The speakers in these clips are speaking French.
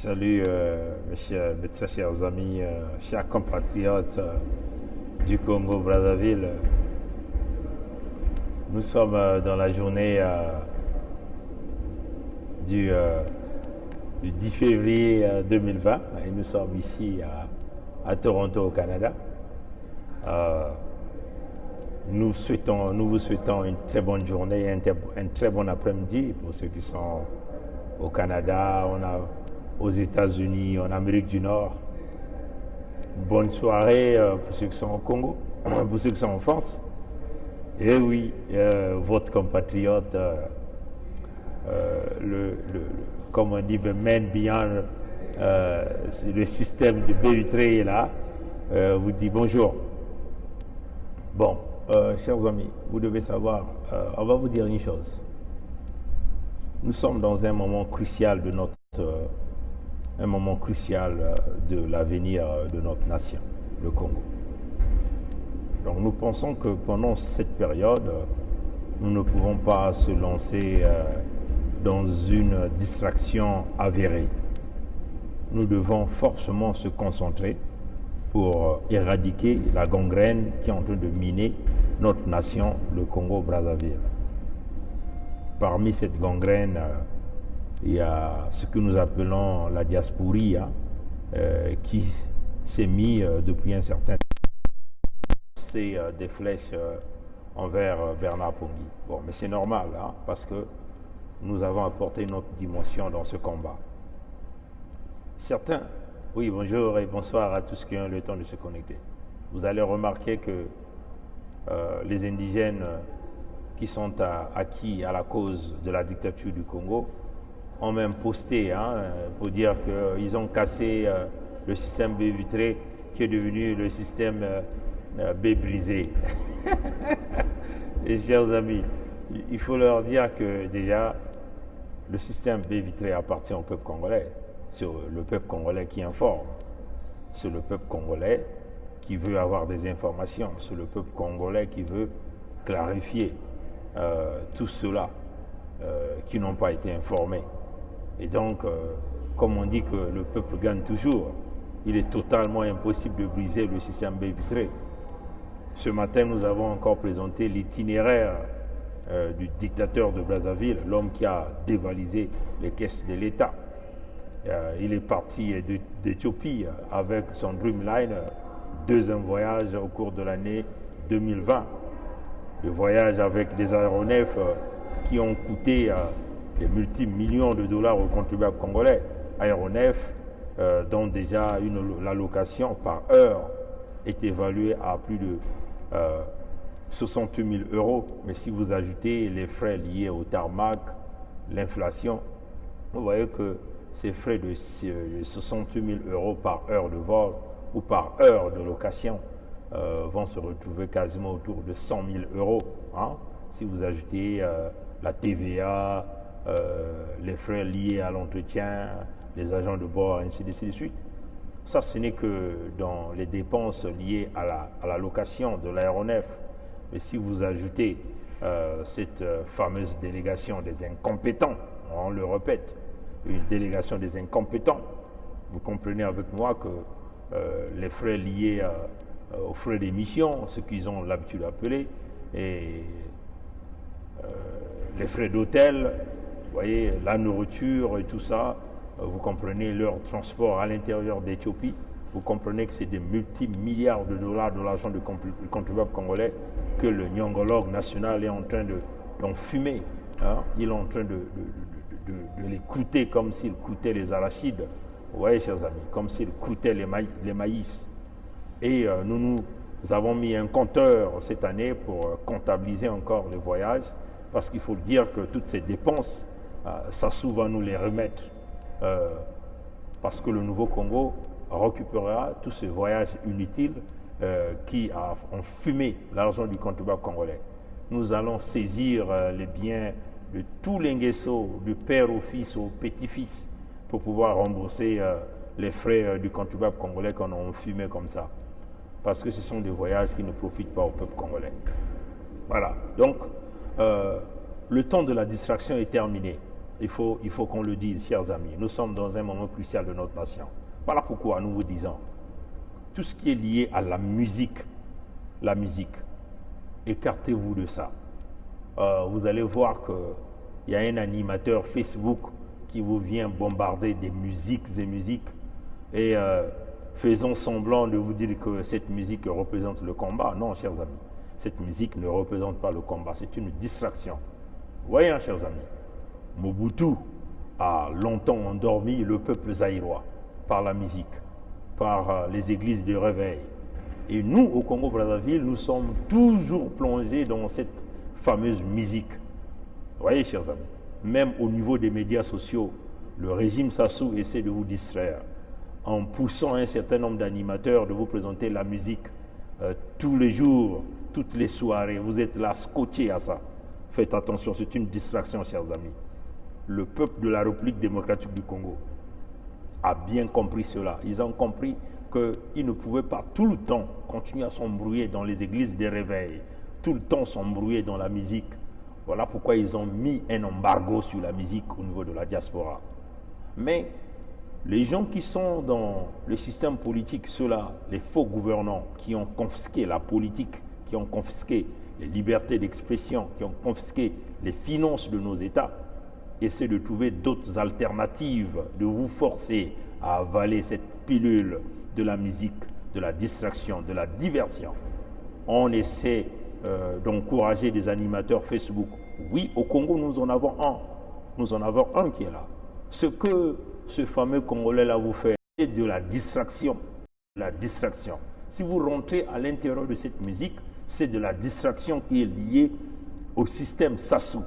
Salut mes très chers amis, chers compatriotes du Congo-Brazzaville. Nous sommes dans la journée du, euh, du 10 février 2020 et nous sommes ici à Toronto au Canada. Nous vous souhaitons une très bonne journée, un très bon après-midi pour ceux qui sont au Canada, aux États-Unis, en Amérique du Nord. Bonne soirée pour ceux qui sont au Congo, pour ceux qui sont en France. Et oui, votre compatriote, comme on dit, the man beyond le système de baie là, vous dit bonjour. Bon, chers amis, vous devez savoir, on va vous dire une chose. Nous sommes dans un moment crucial de de l'avenir de notre nation, le Congo. Donc nous pensons que pendant cette période, nous ne pouvons pas se lancer dans une distraction avérée. Nous devons forcément se concentrer pour éradiquer la gangrène qui est en train de miner notre nation, le Congo-Brazzaville. Parmi cette gangrène, il y a ce que nous appelons la diasporie, qui s'est mis depuis un certain temps. C'est des flèches envers Bernard Pongui. Bon, mais c'est normal, parce que nous avons apporté notre dimension dans ce combat. Certains, oui, bonjour et bonsoir à tous qui ont le temps de se connecter. Vous allez remarquer que les indigènes qui sont acquis à la cause de la dictature du Congo ont même posté pour dire qu'ils ont cassé le système B vitré qui est devenu le système B brisé. Et chers amis, il faut leur dire que déjà le système B vitré appartient au peuple congolais. C'est le peuple congolais qui informe. C'est le peuple congolais qui veut avoir des informations. C'est le peuple congolais qui veut clarifier tout cela qui n'ont pas été informés. Et donc, comme on dit que le peuple gagne toujours, il est totalement impossible de briser le système B vitré. Ce matin, nous avons encore présenté l'itinéraire du dictateur de Brazzaville, l'homme qui a dévalisé les caisses de l'État. Il est parti d'Éthiopie avec son Dreamliner, deuxième voyage au cours de l'année 2020. Le voyage avec des aéronefs qui ont coûté des multimillions de dollars aux contribuables congolais. Aéronefs dont déjà la location par heure est évaluée à plus de 68 000 €. Mais si vous ajoutez les frais liés au tarmac, l'inflation, vous voyez que ces frais de 68 000 € par heure de vol ou par heure de location vont se retrouver quasiment autour de 100 000 €. Si vous ajoutez la TVA, les frais liés à l'entretien, les agents de bord, ainsi de suite. Ça, ce n'est que dans les dépenses liées à la location de l'aéronef. Mais si vous ajoutez cette fameuse délégation des incompétents, on le répète, une délégation des incompétents, vous comprenez avec moi que les frais liés aux frais d'émission, ce qu'ils ont l'habitude d'appeler, et les frais d'hôtel, vous voyez, la nourriture et tout ça, vous comprenez leur transport à l'intérieur d'Éthiopie, vous comprenez que c'est des multimilliards de dollars de l'argent du contribuable congolais que le Nyongologue national est en train d'enfumer. Il est en train de les croûter comme s'il croûtait les arachides. Vous voyez, chers amis, comme s'il croûtait les maïs. Et nous avons mis un compteur cette année pour comptabiliser encore les voyages, parce qu'il faut dire que toutes ces dépenses, ça souvent nous les remettre, parce que le Nouveau Congo récupérera tous ces voyages inutiles qui ont fumé l'argent du contribuable congolais. Nous allons saisir les biens de tout l'Inguesso, du père au fils au petit-fils, pour pouvoir rembourser les frais du contribuable congolais qu'on a fumé comme ça. Parce que ce sont des voyages qui ne profitent pas au peuple congolais. Voilà. Donc, le temps de la distraction est terminé. Il faut qu'on le dise, chers amis. Nous sommes dans un moment crucial de notre nation. Voilà pourquoi nous vous disons, tout ce qui est lié à la musique, écartez-vous de ça. Vous allez voir qu'il y a un animateur Facebook qui vous vient bombarder des musiques et musiques et faisons semblant de vous dire que cette musique représente le combat. Non, chers amis, cette musique ne représente pas le combat, c'est une distraction. Voyez, hein, chers amis, Mobutu a longtemps endormi le peuple zaïrois par la musique, par les églises de réveil. Et nous, au Congo-Brazzaville, nous sommes toujours plongés dans cette fameuse musique. Vous voyez, chers amis, même au niveau des médias sociaux, le régime Sassou essaie de vous distraire en poussant un certain nombre d'animateurs de vous présenter la musique tous les jours, toutes les soirées. Vous êtes là, scotché à ça. Faites attention, c'est une distraction, chers amis. Le peuple de la République démocratique du Congo a bien compris cela. Ils ont compris qu'ils ne pouvaient pas tout le temps continuer à s'embrouiller dans les églises des réveils, tout le temps s'embrouiller dans la musique. Voilà pourquoi ils ont mis un embargo sur la musique au niveau de la diaspora. Mais les gens qui sont dans le système politique, ceux-là, les faux gouvernants qui ont confisqué la politique, qui ont confisqué les libertés d'expression, qui ont confisqué les finances de nos États, essaient de trouver d'autres alternatives, de vous forcer à avaler cette pilule de la musique, de la distraction, de la diversion. On essaie d'encourager des animateurs Facebook. Oui, au Congo, nous en avons un. Nous en avons un qui est là. Ce que ce fameux Congolais-là vous fait, c'est de la distraction. La distraction. Si vous rentrez à l'intérieur de cette musique, c'est de la distraction qui est liée au système Sassou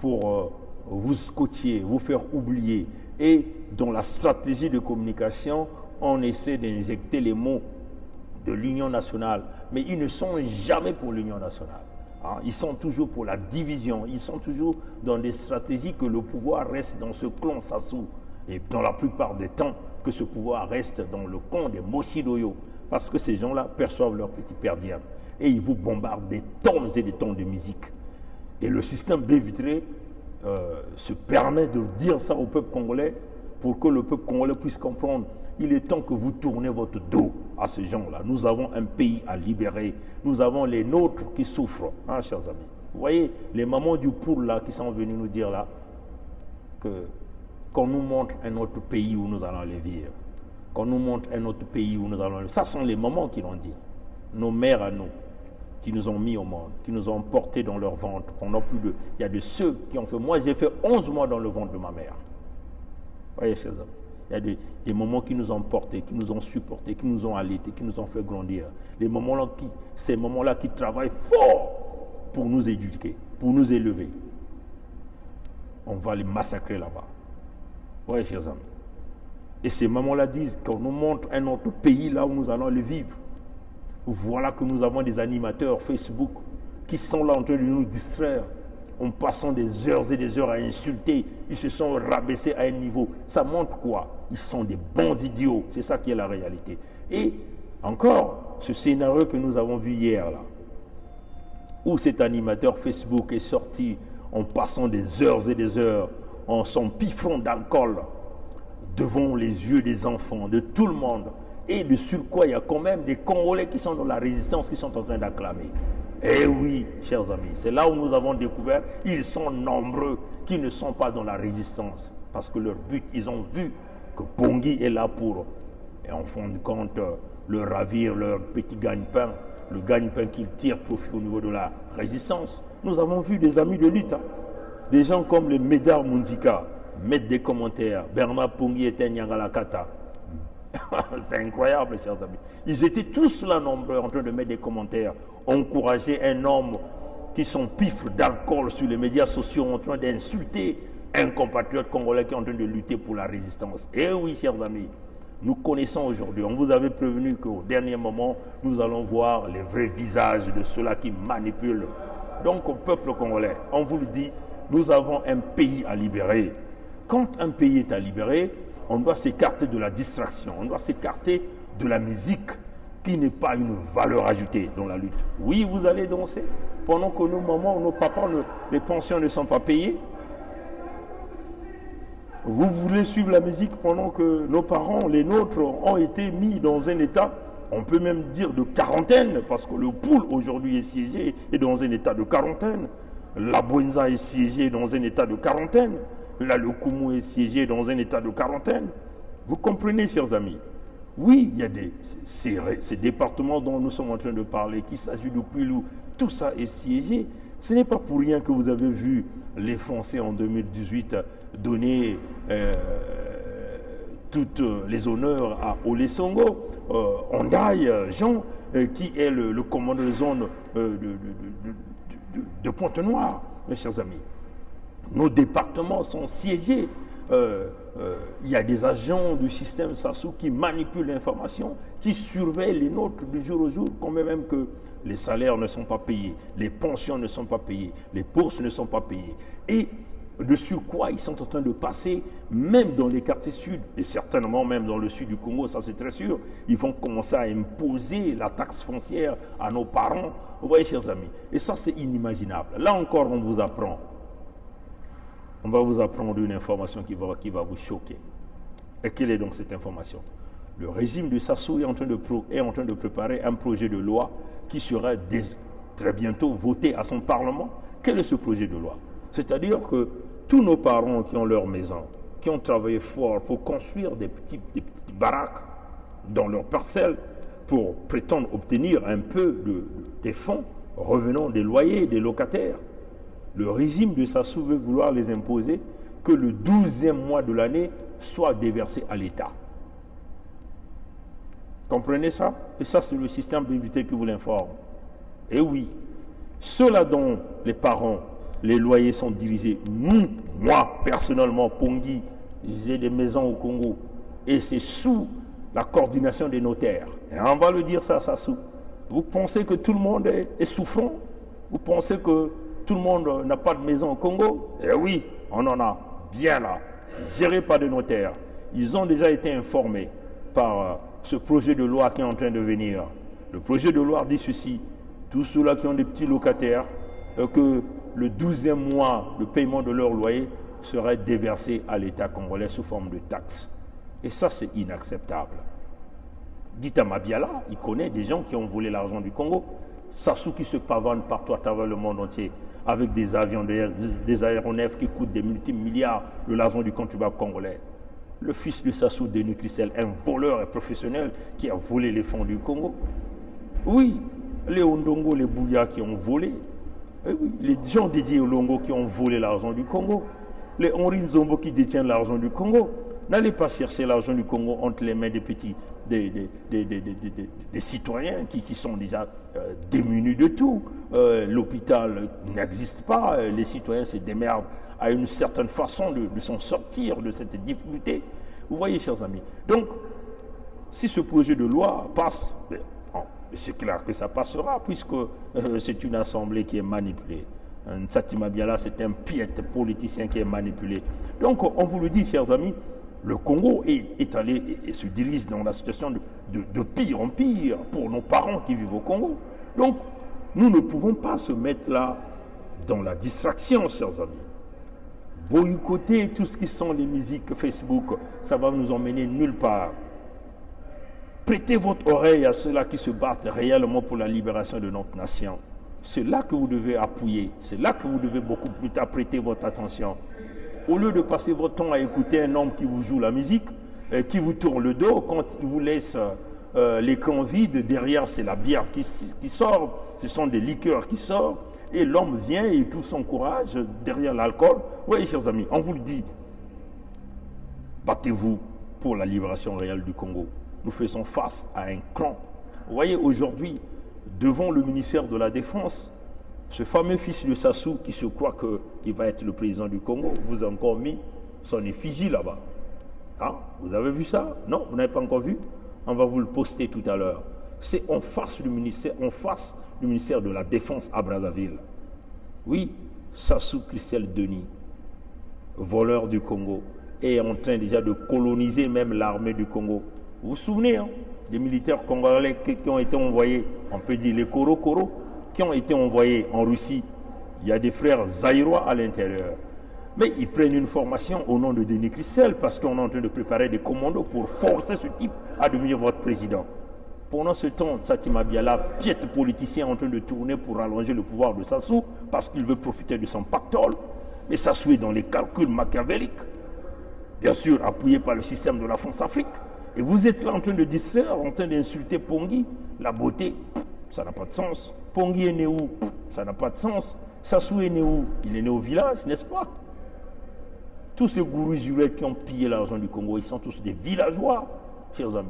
pour vous scotcher, vous faire oublier. Et dans la stratégie de communication, on essaie d'injecter les mots de l'Union nationale, mais ils ne sont jamais pour l'Union nationale. Hein, ils sont toujours pour la division, ils sont toujours dans des stratégies que le pouvoir reste dans ce clan Sassou. Et dans la plupart des temps, que ce pouvoir reste dans le camp des Moshidoyo, parce que ces gens-là perçoivent leur petit perdien. Et ils vous bombardent des tonnes et des tonnes de musique. Et le système Bévitré se permet de dire ça au peuple congolais pour que le peuple congolais puisse comprendre. Il est temps que vous tournez votre dos à ces gens-là. Nous avons un pays à libérer. Nous avons les nôtres qui souffrent, hein, chers amis. Vous voyez, les mamans du poule là qui sont venues nous dire là qu'on nous montre un autre pays où nous allons les vivre. Qu'on nous montre un autre pays où nous allons les vivre. Ça sont les mamans qui l'ont dit. Nos mères à nous, qui nous ont mis au monde, qui nous ont portés dans leur ventre. Il y a de ceux qui ont fait. Moi, j'ai fait 11 mois dans le ventre de ma mère. Vous voyez, chers amis. Il y a des moments qui nous ont portés, qui nous ont supportés, qui nous ont allaités, qui nous ont fait grandir. Ces moments-là qui travaillent fort pour nous éduquer, pour nous élever. On va les massacrer là-bas. Vous voyez, chers amis. Et ces moments-là disent qu'on nous montre un autre pays là où nous allons le vivre. Voilà que nous avons des animateurs Facebook qui sont là en train de nous distraire en passant des heures et des heures à insulter. Ils se sont rabaissés à un niveau. Ça montre quoi? Ils sont des bons idiots. C'est ça qui est la réalité. Et encore, ce scénario que nous avons vu hier là, où cet animateur Facebook est sorti en passant des heures et des heures, en s'empiffrant d'alcool devant les yeux des enfants, de tout le monde. Et de surcroît, il y a quand même des Congolais qui sont dans la résistance, qui sont en train d'acclamer. Eh oui, chers amis, c'est là où nous avons découvert, ils sont nombreux qui ne sont pas dans la résistance. Parce que leur but, ils ont vu que Bongui est là pour, et en fin de compte, leur ravir, leur petit gagne-pain, le gagne-pain qu'ils tirent profit au niveau de la résistance. Nous avons vu des amis de lutte, hein, des gens comme le Médard Mounzika, mettre des commentaires, Bernard Pongui et Nyangalakata. C'est incroyable, chers amis. Ils étaient tous là nombreux en train de mettre des commentaires, encourager un homme qui s'empiffre d'alcool sur les médias sociaux en train d'insulter un compatriote congolais qui est en train de lutter pour la résistance. Et oui, chers amis, nous connaissons aujourd'hui, on vous avait prévenu qu'au dernier moment, nous allons voir les vrais visages de ceux-là qui manipulent. Donc, au peuple congolais, on vous le dit, nous avons un pays à libérer. Quand un pays est à libérer, on doit s'écarter de la distraction, on doit s'écarter de la musique qui n'est pas une valeur ajoutée dans la lutte. Oui, vous allez danser pendant que nos mamans, nos papas, les pensions ne sont pas payées. Vous voulez suivre la musique pendant que nos parents, les nôtres, ont été mis dans un état, on peut même dire de quarantaine, parce que le Poul aujourd'hui est siégé et dans un état de quarantaine. La Bouenza est siégée dans un état de quarantaine. Là, le Koumou est siégé dans un état de quarantaine. Vous comprenez, chers amis? Oui, il y a ces départements dont nous sommes en train de parler, qu'il s'agit de Kouilou, tout ça est siégé. Ce n'est pas pour rien que vous avez vu les Français en 2018 donner toutes les honneurs à Olé Songo, Ondaï Jean, qui est le commandant de zone de Pointe-Noire, mes chers amis. Nos départements sont siégés. Il y a des agents du système Sassou qui manipulent l'information, qui surveillent les nôtres du jour au jour, quand même que les salaires ne sont pas payés, les pensions ne sont pas payées, les bourses ne sont pas payées. Et de surcroît, ils sont en train de passer, même dans les quartiers sud, et certainement même dans le sud du Congo, ça c'est très sûr, ils vont commencer à imposer la taxe foncière à nos parents. Vous voyez, chers amis, et ça c'est inimaginable. Là encore, on vous apprend. On va vous apprendre une information qui va vous choquer. Et quelle est donc cette information? Le régime de Sassou est en train de préparer un projet de loi qui sera très bientôt voté à son Parlement. Quel est ce projet de loi? C'est-à-dire que tous nos parents qui ont leur maison, qui ont travaillé fort pour construire des petites baraques dans leurs parcelles pour prétendre obtenir un peu des fonds revenant des loyers des locataires, le régime de Sassou veut vouloir les imposer que le 12e mois de l'année soit déversé à l'État. Comprenez ça? Et ça, c'est le système d'éviter qui vous l'informe. Et oui, ceux-là dont les parents, les loyers sont dirigés, moi, personnellement, Pongui, j'ai des maisons au Congo, et c'est sous la coordination des notaires. Et on va le dire ça, Sassou. Vous pensez que tout le monde est souffrant? Vous pensez que tout le monde n'a pas de maison au Congo? Eh oui, on en a, bien là, géré par des notaires. Ils ont déjà été informés par ce projet de loi qui est en train de venir. Le projet de loi dit ceci: tous ceux-là qui ont des petits locataires, que le 12e mois de paiement de leur loyer serait déversé à l'État congolais sous forme de taxes. Et ça, c'est inacceptable. Dites à Mabiala, il connaît des gens qui ont volé l'argent du Congo. Sassou qui se pavane partout à travers le monde entier avec des avions, des aéronefs qui coûtent des multimilliards de l'argent du contribuable congolais. Le fils de Sassou, Denis Christel, un voleur professionnel qui a volé les fonds du Congo. Oui, les Ondongo, les Bouya qui ont volé. Et oui, les gens dédiés au Longo qui ont volé l'argent du Congo. Les Henri Nzombo qui détiennent l'argent du Congo. N'allez pas chercher l'argent du Congo entre les mains des petits, des citoyens qui sont déjà démunis de tout. L'hôpital n'existe pas, les citoyens se démerdent à une certaine façon de s'en sortir de cette difficulté. Vous voyez, chers amis. Donc, si ce projet de loi passe, c'est clair que ça passera, puisque c'est une assemblée qui est manipulée. Nsatima Biala, c'est un piètre politicien qui est manipulé. Donc, on vous le dit, chers amis, le Congo est allé et se dirige dans la situation de pire en pire pour nos parents qui vivent au Congo. Donc, nous ne pouvons pas se mettre là dans la distraction, chers amis. Boycotter tout ce qui sont les musiques Facebook, ça va nous emmener nulle part. Prêtez votre oreille à ceux-là qui se battent réellement pour la libération de notre nation. C'est là que vous devez appuyer, c'est là que vous devez beaucoup plus tard prêter votre attention. Au lieu de passer votre temps à écouter un homme qui vous joue la musique, qui vous tourne le dos, quand il vous laisse l'écran vide, derrière c'est la bière qui sort, ce sont des liqueurs qui sortent, et l'homme vient et trouve son courage derrière l'alcool. Oui, chers amis, on vous le dit, battez-vous pour la libération réelle du Congo. Nous faisons face à un clan. Vous voyez, aujourd'hui, devant le ministère de la Défense, ce fameux fils de Sassou qui se croit qu'il va être le président du Congo, vous a encore mis son effigie là-bas. Hein? Vous avez vu ça? Non, vous n'avez pas encore vu? On va vous le poster tout à l'heure. C'est en face du ministère de la Défense à Brazzaville. Oui, Sassou Christel Denis, voleur du Congo, est en train déjà de coloniser même l'armée du Congo. Vous vous souvenez, hein, des militaires congolais qui ont été envoyés, on peut dire les Koro, qui ont été envoyés en Russie. Il y a des frères zaïrois à l'intérieur. Mais ils prennent une formation au nom de Denis Christel parce qu'on est en train de préparer des commandos pour forcer ce type à devenir votre président. Pendant ce temps, Satima Biala, piètre politicien en train de tourner pour allonger le pouvoir de Sassou parce qu'il veut profiter de son pactole. Mais Sassou est dans les calculs machiavéliques, bien sûr appuyé par le système de la France-Afrique. Et vous êtes là en train de distraire, en train d'insulter Pongui. La beauté, ça n'a pas de sens. Pongui est né où? Ça n'a pas de sens. Sassou est né où? Il est né au village, n'est-ce pas? Tous ces gourous jurés qui ont pillé l'argent du Congo, ils sont tous des villageois, chers amis.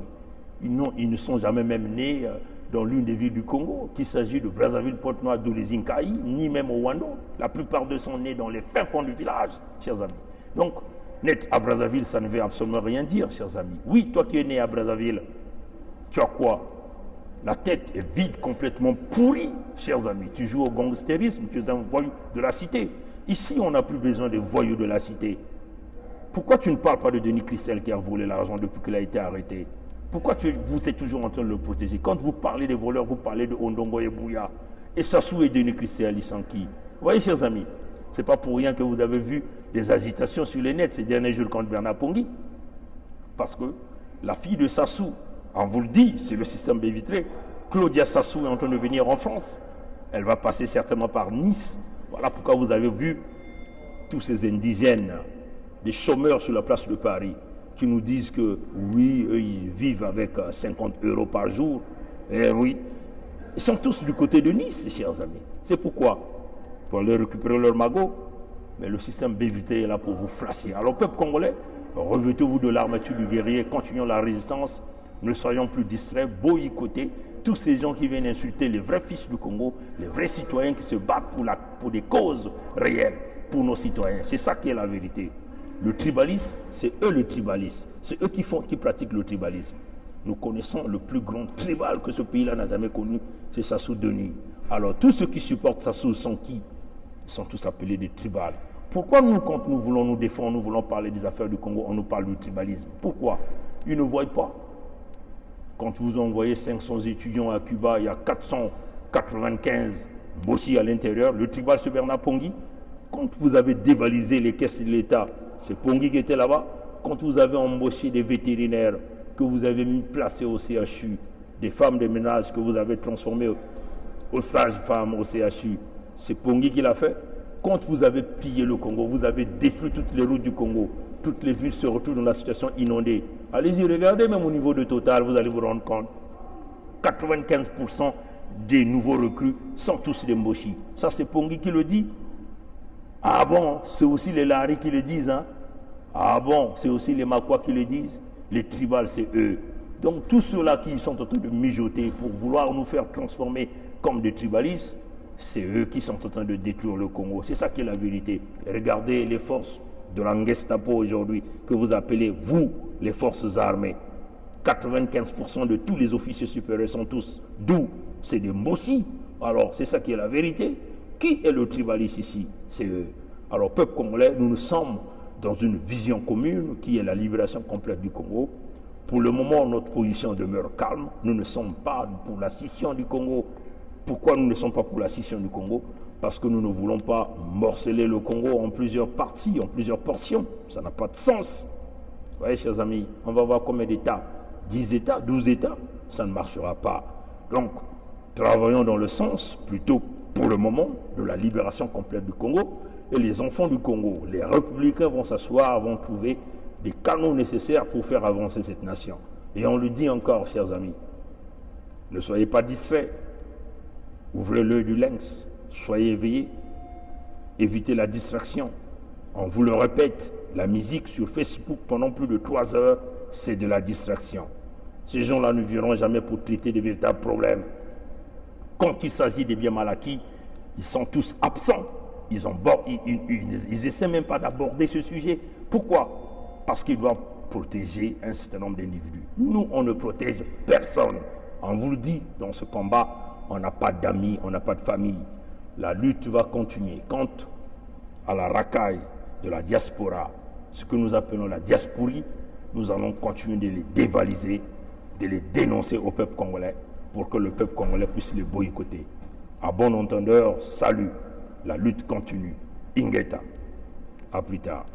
Ils ne sont jamais même nés dans l'une des villes du Congo, qu'il s'agit de Brazzaville, Pointe-Noire, Doulézinkaï, ni même au Wando. La plupart d'eux sont nés dans les fins fonds du village, chers amis. Donc, naître à Brazzaville, ça ne veut absolument rien dire, chers amis. Oui, toi qui es né à Brazzaville, tu as quoi? La tête est vide, complètement pourrie, chers amis. Tu joues au gangstérisme, tu es un voyou de la cité. Ici, on n'a plus besoin de voyous de la cité. Pourquoi tu ne parles pas de Denis Christel qui a volé l'argent depuis qu'il a été arrêté? Pourquoi vous êtes toujours en train de le protéger? Quand vous parlez des voleurs, vous parlez de Ondongo et Bouya. Et Sassou et Denis Christel, ils sont qui? Vous voyez, chers amis, ce n'est pas pour rien que vous avez vu des agitations sur les nets ces derniers jours contre Bernard Pongui. Parce que la fille de Sassou, on vous le dit, c'est le système Bévitré, Claudia Sassou est en train de venir en France. Elle va passer certainement par Nice. Voilà pourquoi vous avez vu tous ces indigènes, des chômeurs sur la place de Paris, qui nous disent que oui, eux, ils vivent avec 50 € par jour. Eh oui, ils sont tous du côté de Nice, chers amis. C'est pourquoi? Pour aller récupérer leur magot. Mais le système Bévitré est là pour vous flasher. Alors, peuple congolais, revêtez-vous de l'armature du guerrier, continuons la résistance, ne soyons plus distraits, boycottez tous ces gens qui viennent insulter les vrais fils du Congo, les vrais citoyens qui se battent pour des causes réelles, pour nos citoyens. C'est ça qui est la vérité. Le tribalisme, c'est eux le tribalisme. C'est eux qui pratiquent le tribalisme. Nous connaissons le plus grand tribal que ce pays-là n'a jamais connu, c'est Sassou Denis. Alors, tous ceux qui supportent Sassou sont qui? Ils sont tous appelés des tribals. Pourquoi nous, quand nous voulons nous défendre, nous voulons parler des affaires du Congo, on nous parle du tribalisme? Pourquoi? Ils ne voient pas. Quand vous envoyez 500 étudiants à Cuba, il y a 495 bossis à l'intérieur. Le tribal, c'est Bernard Pongui. Quand vous avez dévalisé les caisses de l'État, c'est Pongui qui était là-bas. Quand vous avez embauché des vétérinaires que vous avez mis placés au CHU, des femmes de ménage que vous avez transformées aux sages-femmes au CHU, c'est Pongui qui l'a fait. Quand vous avez pillé le Congo, vous avez détruit toutes les routes du Congo, toutes les villes se retrouvent dans la situation inondée. Allez-y, regardez même au niveau de Total, vous allez vous rendre compte. 95% des nouveaux recrues sont tous des Mboshi. Ça, c'est Pongui qui le dit. Ah bon, c'est aussi les Lari qui le disent. Hein? Ah bon, c'est aussi les Makwa qui le disent. Les tribals, c'est eux. Donc, tous ceux-là qui sont en train de mijoter pour vouloir nous faire transformer comme des tribalistes, c'est eux qui sont en train de détruire le Congo. C'est ça qui est la vérité. Regardez les forces de la Gestapo aujourd'hui, que vous appelez, vous, les forces armées. 95% de tous les officiers supérieurs sont tous d'où? C'est des Mbossi. Alors, c'est ça qui est la vérité. Qui est le tribaliste ici? C'est eux. Alors, peuple congolais, nous sommes dans une vision commune qui est la libération complète du Congo. Pour le moment, notre position demeure calme. Nous ne sommes pas pour la scission du Congo. Pourquoi nous ne sommes pas pour la scission du Congo? Parce que nous ne voulons pas morceler le Congo en plusieurs parties, en plusieurs portions. Ça n'a pas de sens. Vous voyez, chers amis, on va voir combien d'États? 10 États, 12 États? Ça ne marchera pas. Donc, travaillons dans le sens, plutôt pour le moment, de la libération complète du Congo. Et les enfants du Congo, les républicains vont s'asseoir, vont trouver des canaux nécessaires pour faire avancer cette nation. Et on le dit encore, chers amis, ne soyez pas distraits. Ouvrez l'œil du lynx, soyez éveillés, évitez la distraction. On vous le répète, la musique sur Facebook pendant plus de 3 heures, c'est de la distraction. Ces gens-là ne viendront jamais pour traiter des véritables problèmes. Quand il s'agit des biens mal acquis, ils sont tous absents. Ils essaient même pas d'aborder ce sujet. Pourquoi? Parce qu'ils doivent protéger un certain nombre d'individus. Nous, on ne protège personne. On vous le dit, dans ce combat, on n'a pas d'amis, on n'a pas de famille. La lutte va continuer. Quant à la racaille de la diaspora, ce que nous appelons la diasporie, nous allons continuer de les dévaliser, de les dénoncer au peuple congolais pour que le peuple congolais puisse les boycotter. À bon entendeur, salut. La lutte continue. Ingeta. À plus tard.